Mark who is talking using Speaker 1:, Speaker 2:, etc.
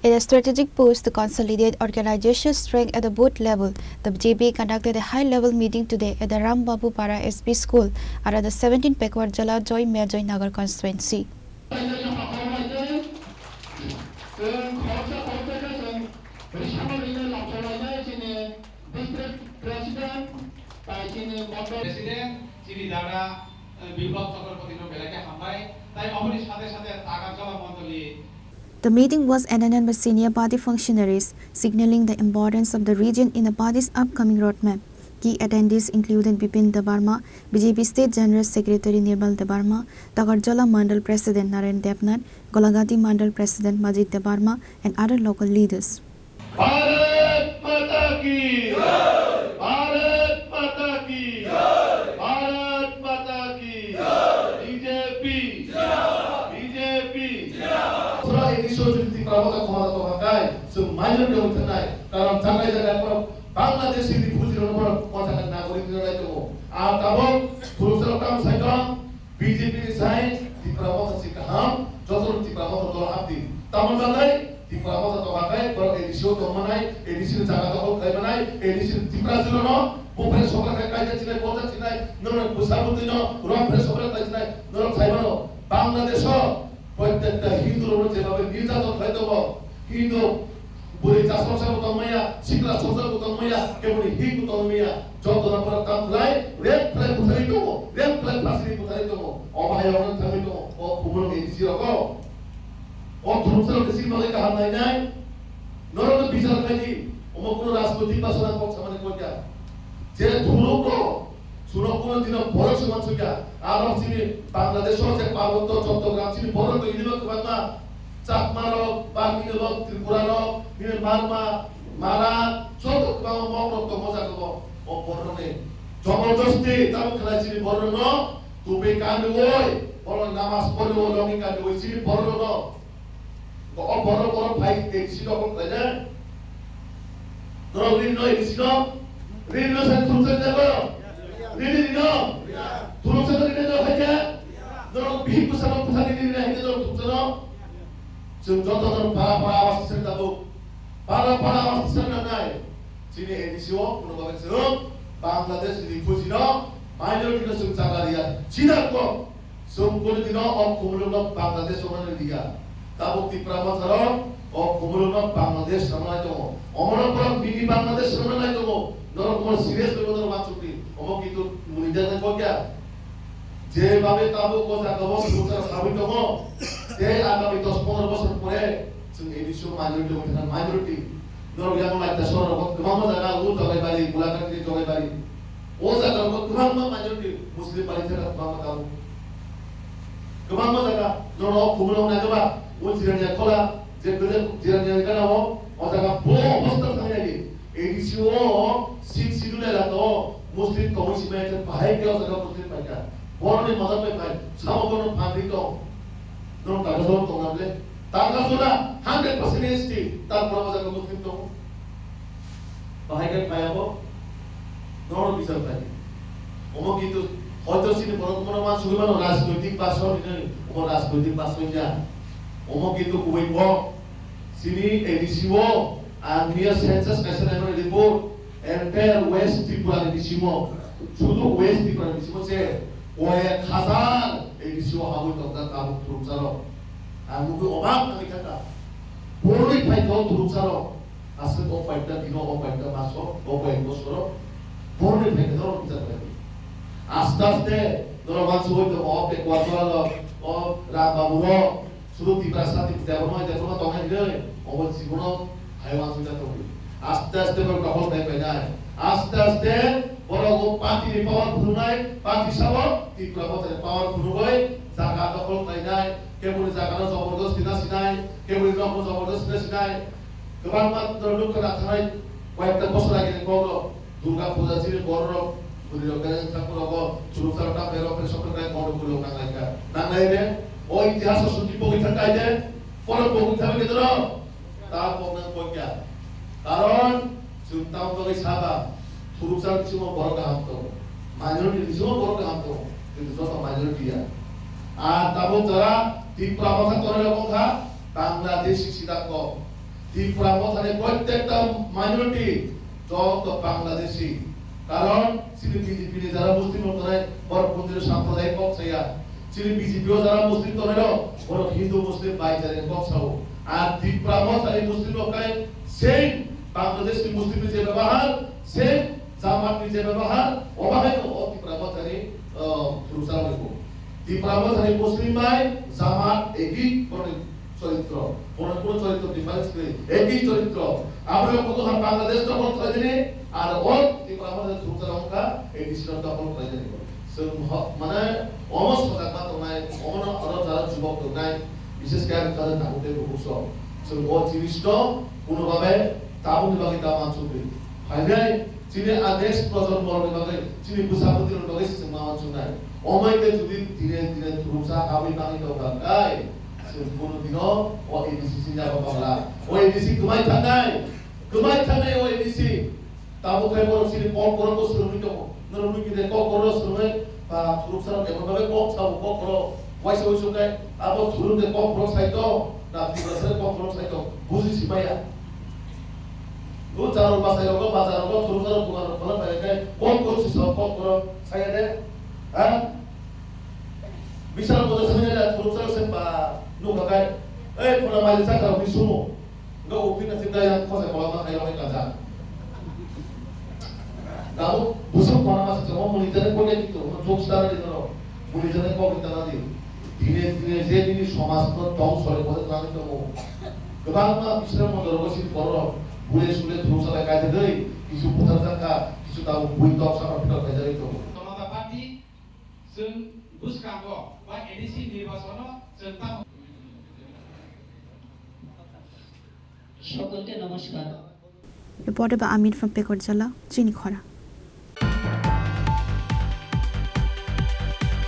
Speaker 1: In a strategic push to consolidate organizational strength at the booth level, the BJP conducted a high-level meeting today at the Ram Babu Para SB School under the 17th Pekwar Jala Joy Merjoy Nagar constituency. The meeting was attended by senior party functionaries, signaling the importance of the region in the party's upcoming roadmap. Key attendees included Bipin Debarma, BJP State General Secretary Nirmal Debarma, Tagarjala Mandal President Naren Debnath, Golagati Mandal President Majid Debarma, and other local leaders.
Speaker 2: Bharat माता की जय, भारत माता की जय, भारत माता की जय, BJP BJP पूरा एडिशो जुटी प्रबोधक हमारा तो हकाय सो माइनर के उठना है कारण जगह जगह पर बांग्लादेश की फुजी रोड पर कौन सा नागरिक जोड़ा तो आ तब पुरुषों का साइकल बीजेपी की साइड दी प्रबोधक से काम जो तो दी प्रबोधक तो आपदी Tamil Nadu di prabowo to pakai kalau edisi to manai edisi jaga to kai manai edisi tipra julo no bupre sobra kai jine kota jine no busabuti no ropre sobra kai jine no saibano bangladesh প্রত্যেকটা হিন্দুর উপর যেভাবে নির্যাতন হয় দেবো হিন্দু বুড়ি চাষবাসের মতো মাইয়া শিকলা সংসার মতো মাইয়া কেবল হিক মতো মাইয়া যত নম্বর কাম লাই রেপ ফ্লাই উঠাই দেবো রেপ ফ্লাই ফাঁসি উঠাই দেবো অভায় অনেক থামি দেবো ও কুমল এডিসি রকম অর্থনৈতিক দেশি মানে কাহার নাই নাই নরম বিচার খাইজি অমকুন রাজনৈতিক বাসনা কক সামনে কইয়া যে ধুরুক সুরকুন দিন বড় সমান সুকা আর চিনি বাংলাদেশ যে পার্বত্য চট্টগ্রাম চিনি বড় তো ইনিমক বাংলা চাকমার বাগিন লোক ত্রিপুরার নিনে মারমা মারা যত কাম মগ্ন তো মজা করব ও বড়নে জবরদস্তি তাও খেলা চিনি বড় ন তুবে কানে ওই বড় নামাজ পড়ো লগি কানে ওই চিনি বড় ন বড় ভাই দেখছি তখন তাই না ঋণ নয় ঋণ ঋণ নয় তুলছেন না করো ঋণ ঋণ তুলছেন ঋণ নয় হয়ে ধরো ভিক্ষু সামনে কোথায় ঋণ না হয়ে ধরো তুলছেন जों যত ধরো পাড়া পাড়া আওয়াজ ছেড়ে দেবো পাড়া পাড়া আওয়াজ ছেড়ে না নাই যিনি এডিসিও কোনোভাবে जों বাংলাদেশ রিফিউজি ন মাইনরিটি जों জায়গা দিয়া সিধা কম जों কোনদিনও অকুমুলক বাংলাদেশ সমানে দিয়া তাবুতি প্রাবধারণ ও কুমুলক বাংলাদেশ সামলাই তো অমরপর মিনি বাংলাদেশ সামলাই তো নরকম সিরিয়াস বিপদের মাছুটি অম কিন্তু মুনিদান কইয়া যেভাবে তাবু কথা কব সুচার সাবিত হবো যে আগামী 10-15 বছর পরে जों এডিশন মাইনরিটি ওখানে মাইনরিটি নর ইয়াং লাইতা সর গোমাম জায়গা ও জগাই বাড়ি গোলাকাটি জগাই বাড়ি ও জায়গা গোমাম মাইনরিটি মুসলিম বাড়ি থেকে গোমাম তাবু গোমাম জায়গা নর কুমুলক না গবা ও জিরানিয়া খোলা যে গলে জিরানিয়া গানাও ও জায়গা বড় অবস্থা থাকে এডিসিও সিট সিডুলে লাতো মুসলিম কমিউনিটি মেতে পাহাই কেও জায়গা মুসলিম পাইকা বড়নি মদত পাই সামগন ফান্ডিং তো নন টাকা তো নামলে টাকা সোনা 100% এসটি তার বড় জায়গা মুসলিম তো পাহাই কে পায়াবো নন বিচার পাই ওমো কিন্তু হয়তো সিনে বড় কোনো মান সুবিমানো রাজনৈতিক বাসন নেই ও রাজনৈতিক বাসন যা ওমো কিন্তু কুই ব সিনি এডিসিও আমিয়া census national report entire west Tripura এডিসিও শুধু ওয়েস্ট ত্রিপুরা এডিসিও সে ওয়ে হাজার এডিসিও হাবুই তক্তা কাবু তুরুচারো আमुকে অবাক আমি কাটা বড়ই ফাইতো তুরুচারো আসলে ও পাইতা দিনো ও পাইতা মাসো ও পাইতা বছর বড়ই ফাইতো ধরো বিচার করে আস্তে আস্তে ধরো মাছ হইতো অপে কোয়াতরাল ও রাবাবুরো শুধু তিপ্রাসাতি দেবনয় দেবন তখন দিলে অবল জীবন হাইওয়ান সুবিধা তো আস্তে আস্তে বড় কখন পাই যায় আস্তে আস্তে বড় পার্টি পাওয়ার ফুরনাই পার্টি সব তিপ্রাবতে পাওয়ার ফুরবাই জায়গা দখল পাই যায় কেবল জায়গা জবরদস্তি না সিনাই কেবল রকম জবরদস্তি না সিনাই গোবাং মাত্র লোক রাখাই কয়েকটা বছর আগে বড় দুর্গা পূজা ছিল বড় পুরি রকের ঠাকুর হবো সুরুসারটা বেরো প্রেসক্রেটারি বড় পুরো কাঙ্গাইকা নাঙ্গাইরে ও ইতিহাস সুটি পরীক্ষা কাইদে পরে পরীক্ষা হবে কেন তার প্রবলেম কইয়া কারণ চিন্তাও তো সাদা সুরুসার কিছু বড় কাম তো মাইনরিটি কিছু বড় কাম তো কিন্তু যত মাইনরিটি আর তাবো যারা তিপ্রা কথা করে কথা বাংলাদেশ সিধা কম ত্রিপুরা মথানে প্রত্যেকটা মাইনরিটি যত বাংলাদেশি কারণ তিনি বিজেপি যারা মুসলিম নয় বড় মন্দির সাম্প্রদায়িক পক্ষাইয়া তিনি বিজেপিও যারা মুসলিম নয় বড় হিন্দু মুসলিম ভাইচারের পক্ষাও আর ত্রিপুরা মথানে মুসলিম লোকায় সেই বাংলাদেশি মুসলিমের যে ব্যবহার সেই জামাতের যে ব্যবহার অবাহিত ত্রিপুরা মথানে পুরুষারা হইব ত্রিপুরা মথানে মুসলিম ভাই জামাত একই চরিত্র কোন চরিত্র ডিফারেন্স করে একই চরিত্র আমরা কত বাংলাদেশ দখল করে দিনে আর ওর ত্রিপুরা মথানে পুরুষারা অঙ্কা এই ডিসিশন দখল করে দিনে মানে অমস্ত থাকবা নাই অমন আরো যারা যুবক নাই বিশেষ করে তাদের নাগরিক ভূষ ও জিনিসটা কোনোভাবে তাবু বিভাগে তা মানসুকে ফাইনাই চিনি আদেশ প্রজন্মর বিভাগে চিনি বুঝাবতির বিভাগে সিস্টেম মানসুক নাই অমাইতে যদি ধীরে ধীরে রূপসা আবি পানি তো গায় কোনোদিনও ও এডিসি যাবো বাংলা ও এডিসি তোমায় থাকায় ও এডিসি তাবু খাই বড় চিনি কম করো তো শ্রমিক নরমি কি দেখো করো শ্রমিক বা রূপসা এমনভাবে কম ছাবো কম করো পয়সা হইসুকে আবার ধরুন যে কম করো সাইতো না ত্রিপুরা কম করো সাইতো বুঝিছি মাইয়া ও চারো বাসায় রকম বাজার রকম ধরুন তোমার ফল পাইকে কম করছিস কম করো সাইয়া দে হ্যাঁ বিশাল প্রদর্শনী এটা ধরুন সেবা নুকাকাই এই ফোনা মাইল সাকা বিশুমো গো ওপিনা সিদা yang খসে বলা না খাইলো কাজা গাও বুঝো কোনা মাসে জমা মনিটরে কোলে দিত যোগ স্টারে দিত মনিটরে কবিতা না দিও ধীরে ধীরে যে জিনিস সমাজত ধ্বংস হয়ে পড়ে তাকে তো গোবাং না বিশ্রাম মন্ডল বসি বড় বুলে সুলে ধুসালা কাজে দেই কিছু প্রচার থাকা কিছু তাও বই টক সারা পিটা কাজে দিত
Speaker 3: জনতা পার্টি जों बुसकांगो बा एडिसि निर्वाचन जों ता
Speaker 4: সকলকে নমস্কার।
Speaker 1: Reported by Amin from Pekorjala, Chinikhara.